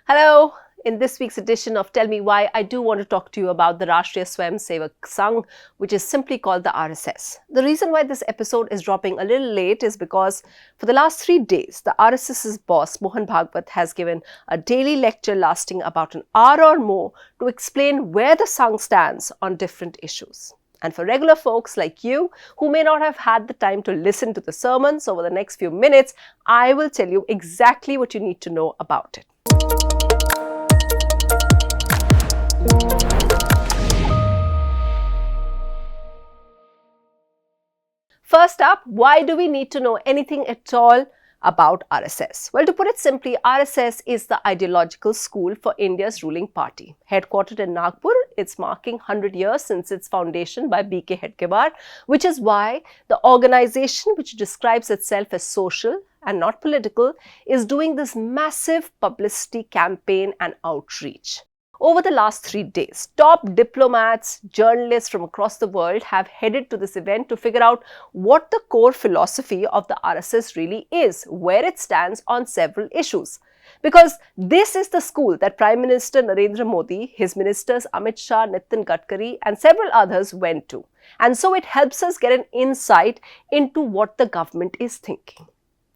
Hello! In this week's edition of Tell Me Why, I do want to talk to you about the Rashtriya Swayamsevak Sangh, which is simply called the RSS. The reason why this episode is dropping a little late is because for the last 3 days, the RSS's boss, Mohan Bhagwat, has given a daily lecture lasting about an hour or more to explain where the Sangh stands on different issues. And for regular folks like you, who may not have had the time to listen to the sermons over the next few minutes, I will tell you exactly what you need to know about it. First up, why do we need to know anything at all about RSS? Well, to put it simply, RSS is the ideological school for India's ruling party. Headquartered in Nagpur, it's marking 100 years since its foundation by B.K. Hedgewar, which is why the organization, which describes itself as social and not political, is doing this massive publicity campaign and outreach. Over the last 3 days, top diplomats, journalists from across the world have headed to this event to figure out what the core philosophy of the RSS really is, where it stands on several issues. Because this is the school that Prime Minister Narendra Modi, his ministers Amit Shah, Nitin Gadkari and several others went to. And so it helps us get an insight into what the government is thinking.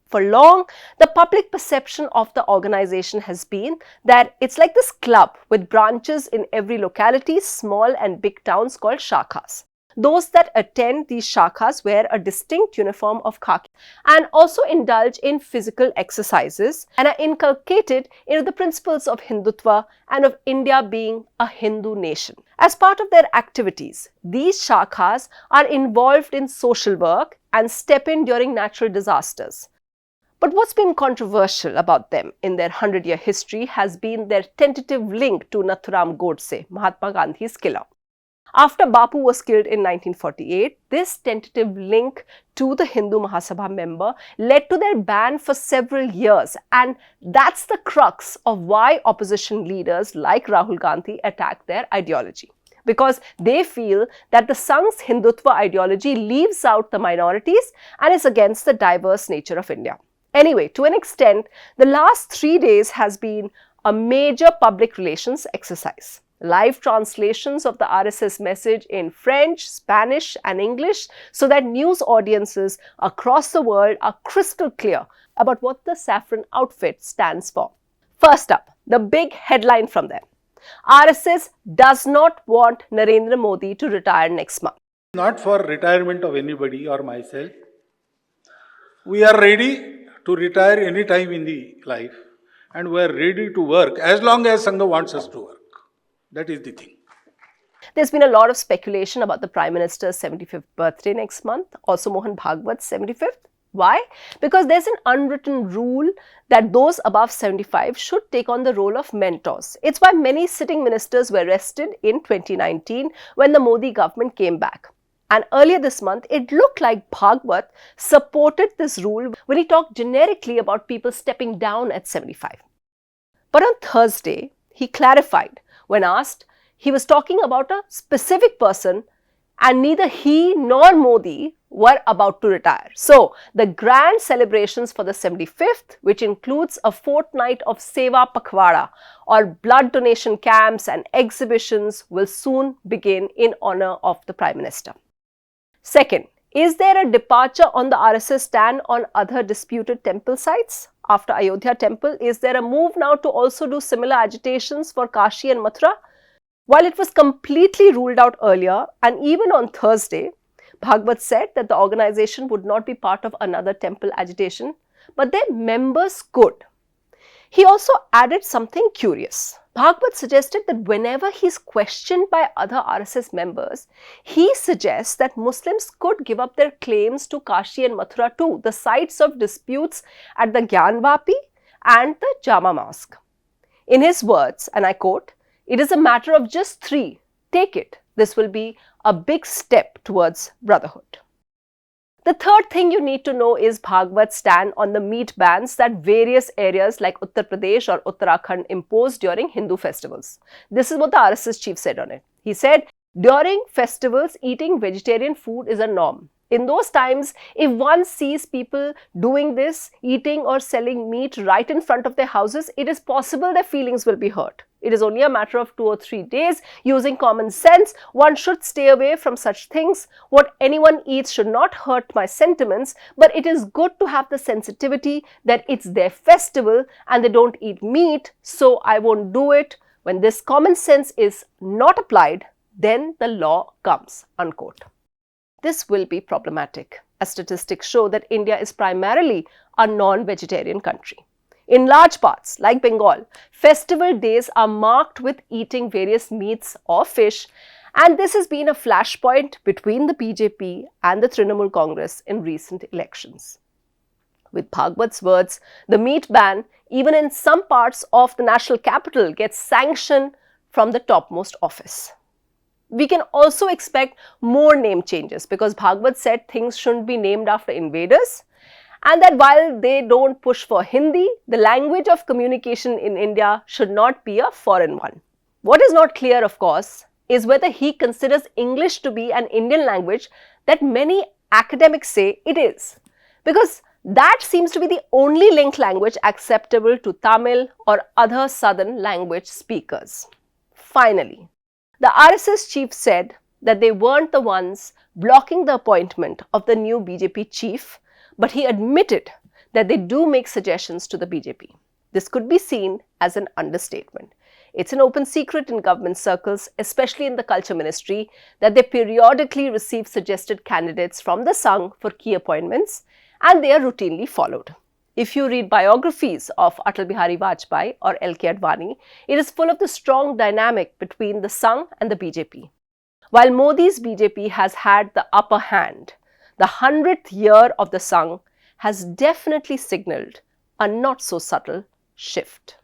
For long, the public perception of the organization has been that it's like this club with branches in every locality, small and big towns called shakhas. Those that attend these shakhas wear a distinct uniform of khaki and also indulge in physical exercises and are inculcated into the principles of Hindutva and of India being a Hindu nation. As part of their activities, these shakhas are involved in social work and step in during natural disasters. But what's been controversial about them in their 100-year history has been their tentative link to Nathuram Godse, Mahatma Gandhi's killer. After Bapu was killed in 1948, this tentative link to the Hindu Mahasabha member led to their ban for several years, and that's the crux of why opposition leaders like Rahul Gandhi attack their ideology. Because they feel that the Sangh's Hindutva ideology leaves out the minorities and is against the diverse nature of India. Anyway, to an extent, the last 3 days has been a major public relations exercise. Live translations of the RSS message in French, Spanish and English so that news audiences across the world are crystal clear about what the saffron outfit stands for. First up, the big headline from them. RSS does not want Narendra Modi to retire next month. Not for retirement of anybody or myself. We are ready to retire any time in the life, and we are ready to work as long as Sangha wants us to work. That is the thing. There's been a lot of speculation about the Prime Minister's 75th birthday next month, also Mohan Bhagwat's 75th. Why? Because there's an unwritten rule that those above 75 should take on the role of mentors. It's why many sitting ministers were arrested in 2019 when the Modi government came back. And earlier this month, it looked like Bhagwat supported this rule when he talked generically about people stepping down at 75. But on Thursday, he clarified when asked he was talking about a specific person and neither he nor Modi were about to retire. So, the grand celebrations for the 75th, which includes a fortnight of Seva Pakhwada or blood donation camps and exhibitions, will soon begin in honor of the Prime Minister. Second, is there a departure on the RSS stand on other disputed temple sites? After Ayodhya temple, is there a move now to also do similar agitations for Kashi and Mathura? While it was completely ruled out earlier, and even on Thursday, Bhagwat said that the organization would not be part of another temple agitation, but their members could. He also added something curious. Bhagwat suggested that whenever he's questioned by other RSS members, he suggests that Muslims could give up their claims to Kashi and Mathura too, the sites of disputes at the Gyanvapi and the Jama Mosque. In his words, and I quote, "It is a matter of just 3. Take it. This will be a big step towards brotherhood." The third thing you need to know is Bhagwat's stand on the meat bans that various areas like Uttar Pradesh or Uttarakhand impose during Hindu festivals. This is what the RSS chief said on it. He said, during festivals, eating vegetarian food is a norm. In those times, if one sees people doing this, eating or selling meat right in front of their houses, it is possible their feelings will be hurt. It is only a matter of 2 or 3 days. Using common sense, one should stay away from such things. What anyone eats should not hurt my sentiments, but it is good to have the sensitivity that it's their festival and they don't eat meat, so I won't do it. When this common sense is not applied, then the law comes, unquote. This will be problematic, as statistics show that India is primarily a non-vegetarian country. In large parts, like Bengal, festival days are marked with eating various meats or fish, and this has been a flashpoint between the BJP and the Trinamool Congress in recent elections. With Bhagwat's words, the meat ban, even in some parts of the national capital, gets sanctioned from the topmost office. We can also expect more name changes because Bhagwat said things shouldn't be named after invaders, and that while they don't push for Hindi, the language of communication in India should not be a foreign one. What is not clear, of course, is whether he considers English to be an Indian language that many academics say it is, because that seems to be the only linked language acceptable to Tamil or other southern language speakers. Finally, the RSS chief said that they weren't the ones blocking the appointment of the new BJP chief, but he admitted that they do make suggestions to the BJP. This could be seen as an understatement. It's an open secret in government circles, especially in the culture ministry, that they periodically receive suggested candidates from the Sangh for key appointments, and they are routinely followed. If you read biographies of Atal Bihari Vajpayee or L.K. Advani, it is full of the strong dynamic between the Sangh and the BJP. While Modi's BJP has had the upper hand, the 100th year of the Sangh has definitely signaled a not so subtle shift.